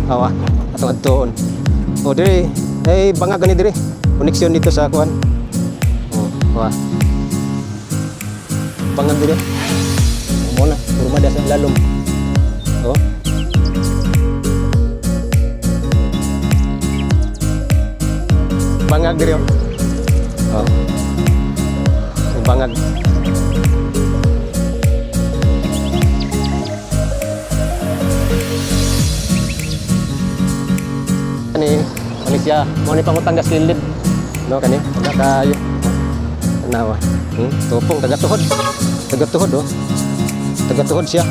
Awa, atong adtoon. O diri, ay bangag gani diri. Koneksyon dito sa kuan. Awa. Bangag diri. Muna, rumah dia sa lalom. Oh. Bangag diri. Oh. Bangag. Kani Malaysia mo ni pangutang gas kilid no kani wala kayo nawa tupong tagatuhod oh tagatuhod siya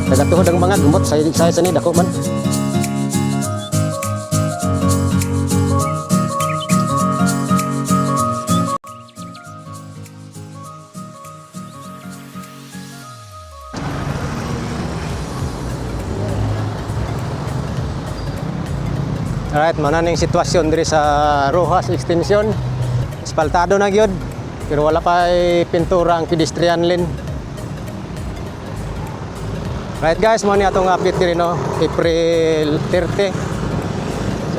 tagatuhod ang mga gumot sa ni dako man. Alright, mana ning sitwasyon diri sa Rojas Extension. Espaltado na gyud, pero wala pa pintura ang pedestrian lane. Right guys, mo ni atong update diri no, April 30.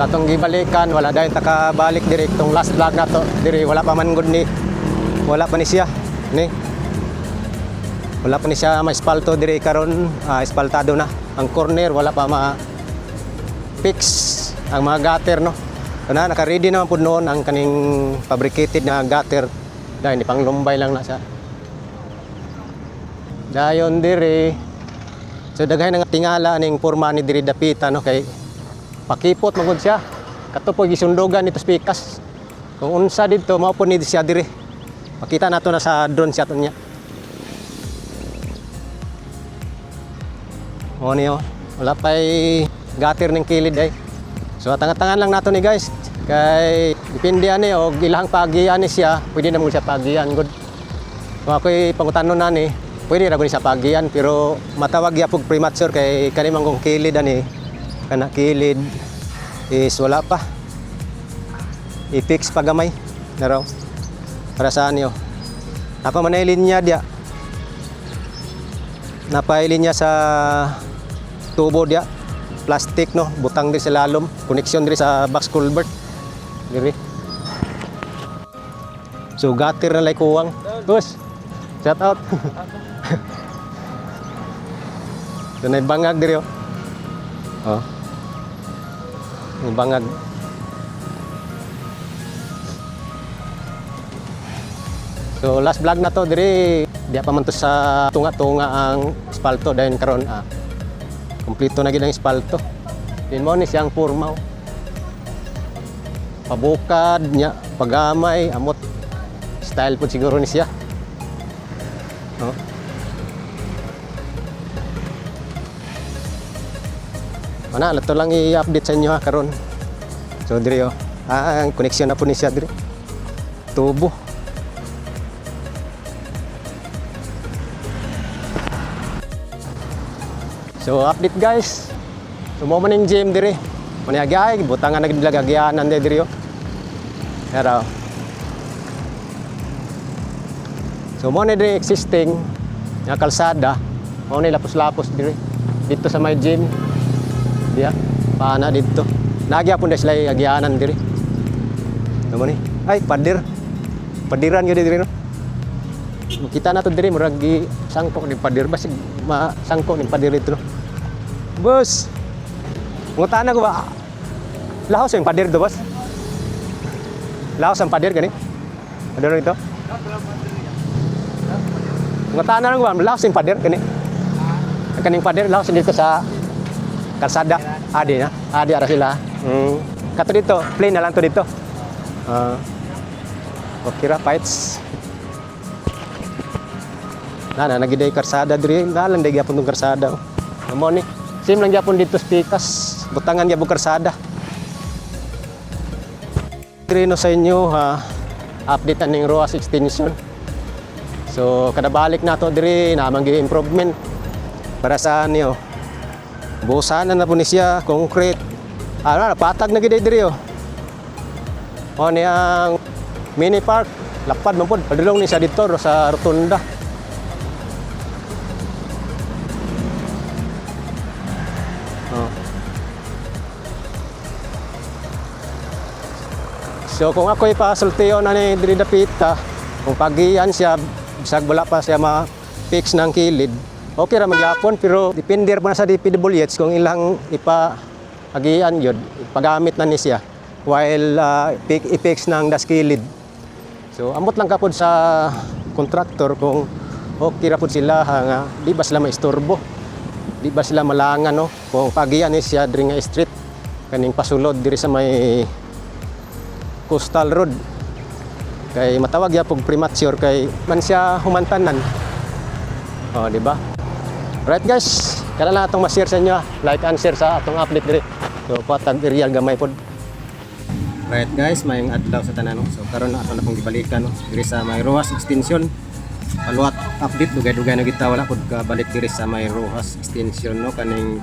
Sa atong gibalikan, wala dayon takabalik diri tong last vlog nato. Diri wala pa man gud ni. Wala pa ni siya, ni. Wala pa ni siya ma-espalto diri karon, espaltado na. Ang corner wala pa ma-fix. Ang mga gutter no. Kana naka-ready naman pud noon ang kaning fabricated na gutter. Dahil ni panglumbay lang na siya. Dayon diri. So daghay nga tingala ning porma ni diri dapita no kay pakipot magud siya. Kato po gisundogan nito spikas. Kung unsa didto mao po ni siya diri. Makita nato na sa drone shot niya. O niyo, wala pay gutter ning kilid ay. So tangan-tangan lang nato ni guys. Kay depende ani og ilahang pagian ni siya, pwede na mo siya pagian good. Kung ako'y pangutanon na ni, pwede ra gud siya pagian pero matawag gyapog premature kay kani manggong kilid ani. Kana kilid is wala pa. I-fix pagamay na raw. Para saan yo? Napa man linya dia. Napa linya sa tubo dia. Plastic no, butang diri sa lalom, koneksyon diri sa box culvert. Diri. So gutter na lay kuwang. Bus. Shout out. Dunay bangag diri oh. Oh. Ang bangag. So last vlog na to diri, di pa man to sa tunga-tunga ang espalto dahil karon kompleto na gid ang espalto. Din mo ni siyang porma. Pabukad niya, pagamay, amot. Style po siguro ni siya. No? Ana, lato lang i-update sa inyo ha karon. So diri oh. Ang connection na po ni siya diri. Tubo. So update guys. So mo man ning gym diri. Mani agay butangan na gid lagagyanan diri oh. Pero so mo ni diri existing nga kalsada, mo ni lapos-lapos diri. Dito sa my gym. Diya, paana dito. Nagyapon na sila agyanan diri. Mo ni. Ay padir. Padiran gyud diri no. Kita na to diri murag gi sangkok ni padir basig masangkok ni padir dito. Bos. Ngutana ko ba? Lahos yung padir do, bos? Lahos ang padir gani? Ada rito? Ngutana lang ba? Lahos yung padir gani? Kaning padir lahos dito sa kalsada. Adi na. Adi ara sila. Kato dito, plain na lang to dito. Okay ra fights. Na nagiday karsada diri, dalan day gyapon tong karsada. Amo ni. Sim lang gyapon dito spikas, butangan gyapon karsada. Diri no sa inyo ha, update aning Rojas Extension. So kada balik nato diri na mangi improvement para sa niyo. Busanan na po ni siya, concrete. Patag na gid diri oh. O ni ang mini park, lapad man pod, padulong ni sa dito sa rotunda. So kung ako'y pasultiyon na ni diri dapita, kung pagian siya bisag wala pa siya ma-fix ng kilid, okay ra magyapon, pero depende ra na sa DPWH kung ilang agian yun, pagamit na ni siya while i-fix ng das kilid. So amot lang kapod sa kontraktor kung okay ra pud sila nga di ba sila maistorbo, di ba sila malangan no kung pagian ni siya diri nga street kaning pasulod diri sa may Coastal Road. Kay matawag ya pug premature kay man siya humantanan. Oh, di ba? Right guys, kana lang atong ma-share sa inyo, like and share sa atong update diri. So patag real gamay pod. Right guys, mayong adlaw sa tanan no. So karon na ato na pong gibalikan no diri sa may Rojas Extension. Paluwat update dugay-dugay na kita wala pod ka balik diri sa may Rojas Extension no kaning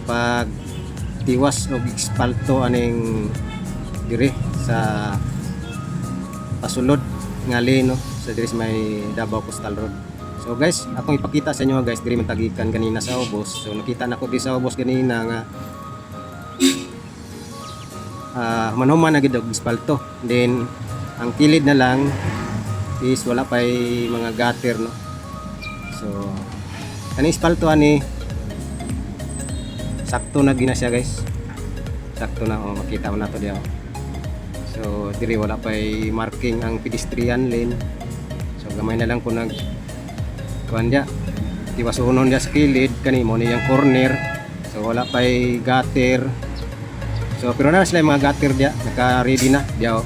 pag tiwas og espalto aning diri sa pasulod nga lane no sa diri sa may Davao Coastal Road. So guys, akong ipakita sa inyo guys diri man tagikan kanina sa ubos. So nakita nako di sa ubos kanina nga manuman na gid og espalto. Then ang kilid na lang is wala pa mga gutter no. So kaning espalto ani sakto na gina siya guys. Sakto na makita mo na to diha. So diri wala pa marking ang pedestrian lane. So gamay na lang ko nag kuan dia. Tiwasunon dia sa kilid kani mo ni yang corner. So wala pa gutter. So pero na sila mga gutter dia naka-ready na dia.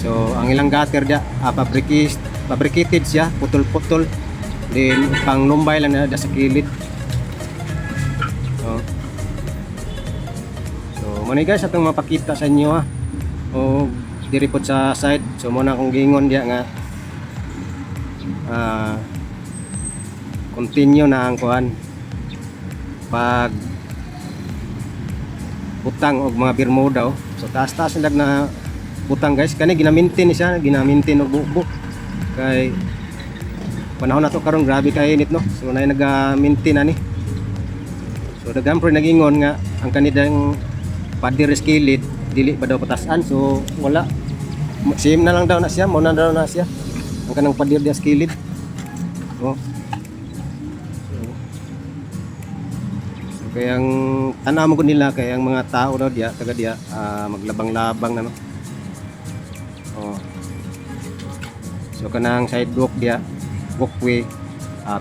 So ang ilang gutter dia fabricated siya, putol-putol. Then pang lumbay lang na sa kilid. So muna guys atong mapakita sa inyo ha. O diri pod sa side. So muna akong gingon dia nga continue na ang kuan pag butang og mga Bermuda. So taas-taas na butang guys, kani ginamintin siya, ginamintin og bubo kay panahon na to karon grabe kay init no. So nay nagamintin ani. So daghan pro nagingon nga ang kanidang padir skilid dili pa daw patasan. So wala, same na lang daw na siya, mo na daw na siya ang kanang padir dia skilid. So kaya ang tanaw mo ko nila kaya ang mga tao daw dia taga dia maglabang-labang na no. So kanang sidewalk dia walkway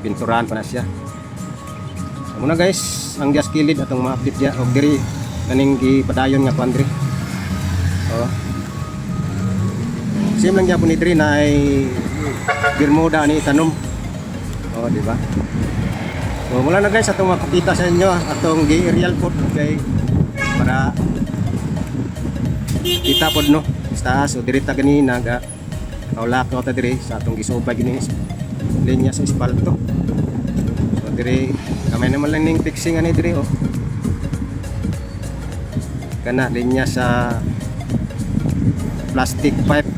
pinturahan pa na siya. So muna guys ang gas kilid atong ma-update dia og diri kaning gipadayon nga kuan diri. Same lang gyapon ni diri na ay Bermuda ni tanom. Di ba? So mula na guys atong mapakita sa inyo atong gi-aerial pod kay para kita pod no sa taas. So diri ta ganina ga kaulak ta diri sa atong gisubay gini linya sa espalto. So diri kamay naman lang ning fixing ani diri kana linya sa plastic pipe.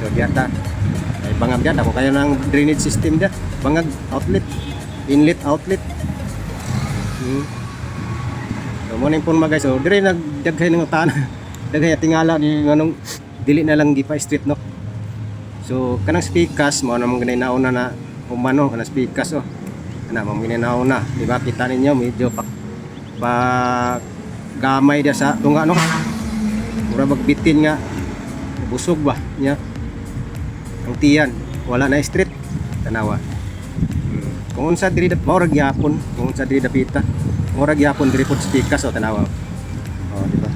So diata ay bangag dia ako kayo ng drainage system dia, bangag outlet, inlet outlet. So mo ning pun guys. So dire nagdaghay ng utana daghay tingala ni nganong dili na lang gipa street no. So kanang speakers mo na mong ginauna na umano kanang speakers ana mo ginauna, di ba kita ninyo medyo pa gamay dia sa tunga no. Mura magbitin nga busog ba nya ang tiyan, wala na street tanawa. Kung unsa diri mao ra gyapon, kung unsa diri dapita mao ra gyapon diri pod speakers tanawa. Di ba?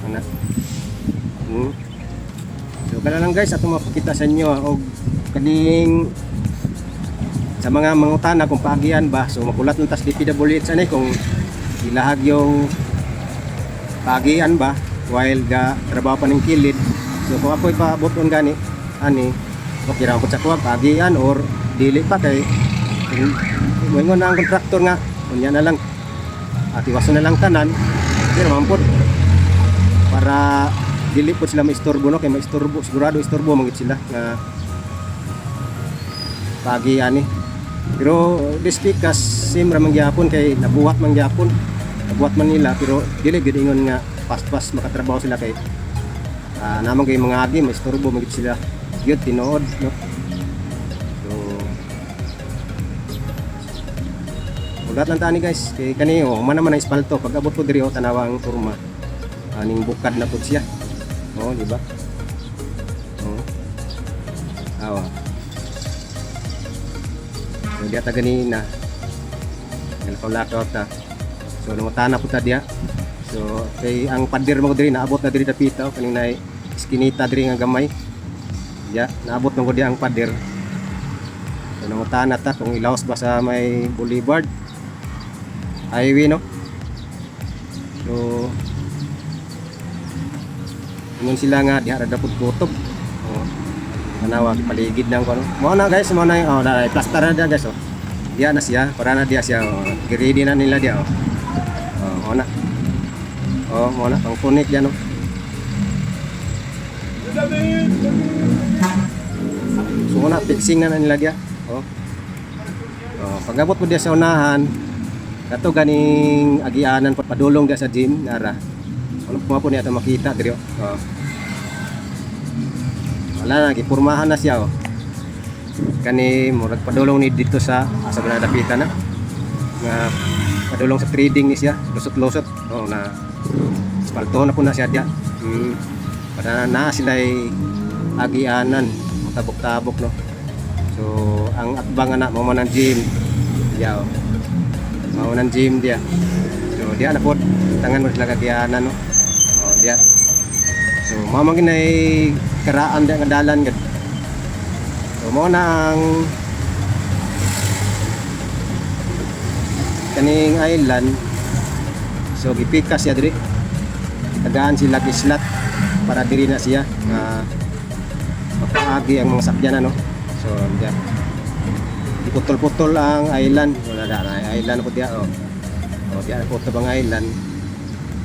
Ana. So kana lang guys atong mapakita sa inyo og kaning sa mga mangutana kung paagian ba. So makulat ng tas DPWH ani kung ilahag yung paagian ba while ga trabaho pa ning kilid. So kung ako'y paabot-on gani ani okay ra ko sa kuha paagian or dili pa kay moingon na ang kontraktor nga unya na lang atiwason na lang tanan pero mampot para dili po sila maistorbo no kay maistorbo sigurado istorbo mangit sila nga paagian ni. Pero this week kas sim ra mangyapon kay nabuhat mangyapon Buhat man nila pero dili gid ingon nga pas-pas makatrabaho sila kay naman kay mga agi may istorbo magit sila gyud tinuod no. So ugat lang tani guys kay kani man naman ang espalto pag abot ko diri tanawang turma aning bukad na pud siya. Di ba? Awa. So diya ta ganina. Nalakaw-lakaw ta. So nangutana pud ta diya. So kay ang pader mo diri naabot na diri dapita kaning nay iskinita diri nga gamay. Diya naabot mo diya ang pader. So nangutana ta kung ilaos ba sa may boulevard highway no. So ingon sila nga diha ra dapud kutob. Tanawa paligid nang kono. Mo na guys, mo na na plaster na dia guys Diya na siya, para na dia siya. Ready na nila dia mo na. Mo na pang connect diyan So mo na fixing na nila dia. Pagabot mo dia sa unahan, kato ganing agianan padulong dia sa gym nara. Ano po niya ito makita diri wala na, gipurmahan na siya kani murag padulong ni dito sa dapitan na nga padulong sa trading ni siya lusot-lusot na espalto na po na siya diya para na sila'y agianan matabok-tabok no. So ang atbang na mo man ang gym diya mo man ang gym diya. So diya na po tangan mo sila kagianan no. Diya so mamangin ay karaan diya nga dalan gid. So mo na ang kaning island. So gipikas siya diri. Tagaan sila gislat para diri na siya mapaagi ang mga sakyanan no. So diya iputol-putol ang island. Wala na island po diya diya po tabang island.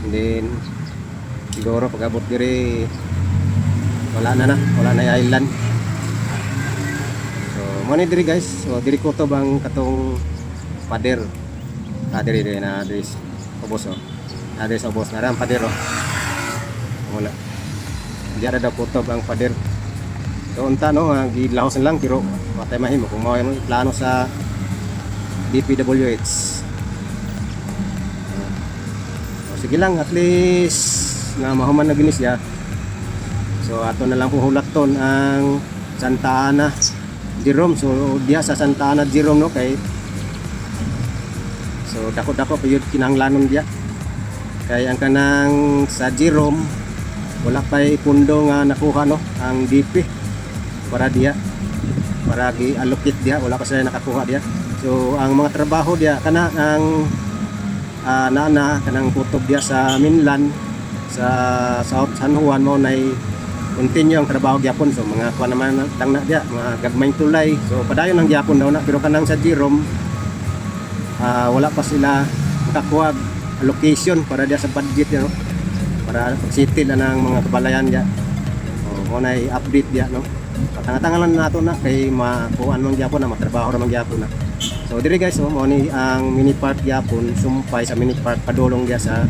And then siguro pag-abot diri wala na yung island. So mo ni diri guys. So diri ko to bang katong pader. Diri na diri ubos diri sa ubos na ram pader wala. Di ada ko to bang pader. So unta no gilahos lang pero matay mahimo kung mao mo plano sa DPWH. Sige lang at least nga mahuman na gini siya. So ato na lang po hulaton ang Santa Ana Jerome. So diya sa Santa Ana Jerome no kay so dako-dako pa yun kinahanglanon diya kay ang kanang sa Jerome wala pa pundo nga nakuha no ang DP para diya para gi-allocate diya wala pa sila nakakuha diya. So ang mga trabaho diya kana ang kanang kutob diya sa mainland sa South San Juan mo nay continue ang trabaho gyapon. So mga kuha naman tang na diya mga gagmayng tulay. So padayon ang gyapon daw na pero kanang sa Jerome wala pa sila makakuha allocation para diya sa budget no para pag-settle na ng mga kabalayan diya. Mo nay update diya no. Patangatangalan nato na kay makuan man gyapon na matrabaho ra man gyapon na. So diri guys mo ni ang mini park gyapon sumpay sa mini park padulong diya sa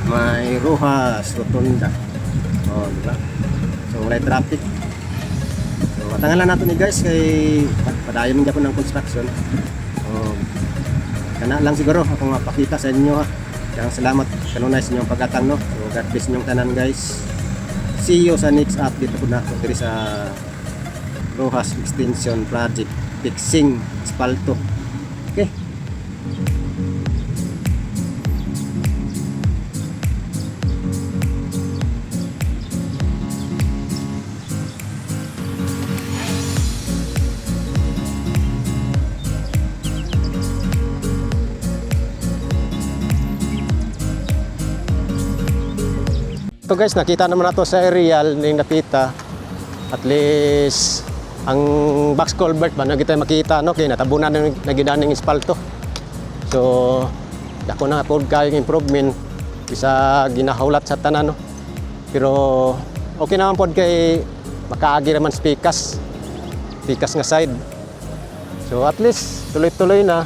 may Rojas Rotunda. Diba? So wala traffic. So patangalan nato ni guys kay padayon gyapon ng construction. Kana lang siguro ako mapakita sa inyo ha. Kaya salamat kanunay sa inyong pagkatang no. So God bless inyong tanan guys. See you sa next update po na diri sa Rojas Extension Project fixing espalto. Okay. Ito guys, nakita naman nato sa aerial ning napita. At least ang box culvert ba na kita makita no kay natabunan na gidaning espalto. So dako na pod kay improvement bisa ginahawlat sa tanan no. Pero okay naman pod kay makaagi naman pikas nga side. So at least tuloy-tuloy na.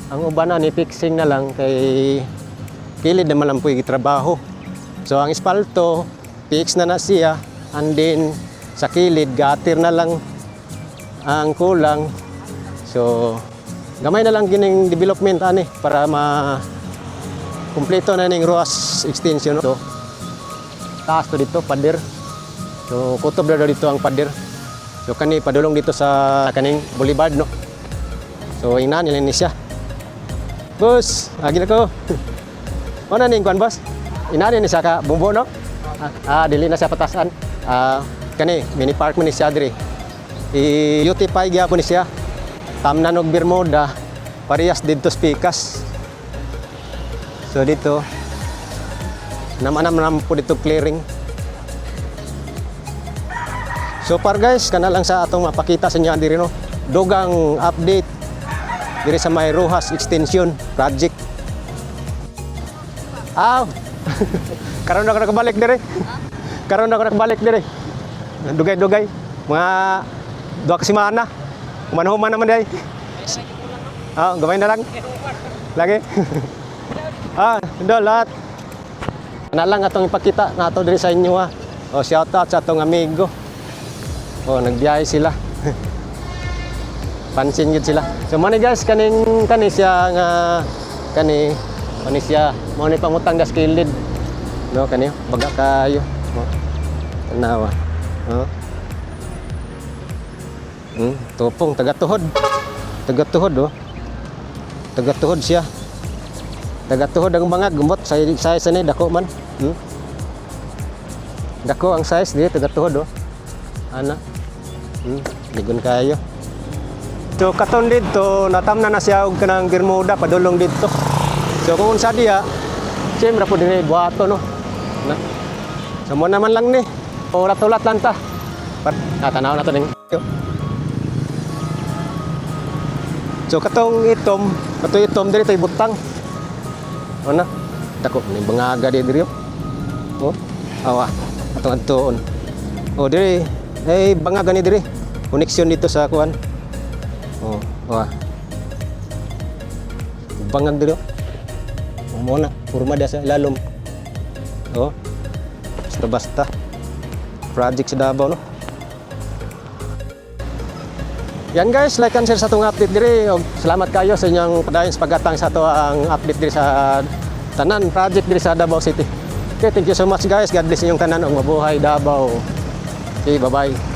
Ang uban na ni fixing na lang kay kilid naman lang po yung trabaho. So ang espalto, fix na siya, and then sa kilid, gatir na lang ang kulang. So gamay na lang gining development ani para kumpleto na ning ROAS extension. So taas to dito, pader. So kutob na dito ang pader. So kani padulong dito sa kaning boulevard no. So ina nila ni siya. Boss, agi na ko. Ano ning kuan boss? Ina ni siya ka bumbo no? Dili na siya patasan. Kani mini park man ni siya diri. I-beautify gyapon ni siya. Tamnan og Bermuda, parehas dito spikas. So dito naman po dito clearing. So far guys, kana lang sa atong mapakita sa inyo diri no. Dugang update diri sa may ROAS extension project. Karon ako nakabalik diri. Karon ako nakabalik diri. Dugay-dugay. Mga 2 ka semana. Kumanhuman naman day. Gamay na lang. Lagi. Lahat. Na lang atong ipakita nato diri sa inyo ha. Shout out sa atong amigo. Nagbiyahe sila. Pansin gid sila. So money guys, kani siya nga kani siya mo ni pangutang gas kilid. No kani baga kayo. Tanawa. Tupong taga-tuhod. Taga-tuhod Taga-tuhod siya. Taga-tuhod ang mga gumbot size ni dako man. Dako ang size di taga-tuhod Ana. Ligon kayo. So katon dito natamna na siya og kanang Bermuda padulong dito. So kung unsa diya, siyempre po dinhi buhato no. So mo naman lang ni. Ulat-ulat lang ta. Tanaw na to ning. So katong itom diri tay butang. Ana? Dako ni bangaga diri. Awa. Atong adtuon. Diri bangaga ni diri. Connection dito sa kuan. Bangag dito. Muna, purma dia sa ilalom. Basta. Project sa Davao no. Yan guys, like and share sa itong update diri. Salamat kayo sa inyong padayon sa paggatang sa ito ang update diri sa tanan project diri sa Davao City. Okay, thank you so much guys. God bless inyong tanan og mabuhay Davao. Okay, bye-bye.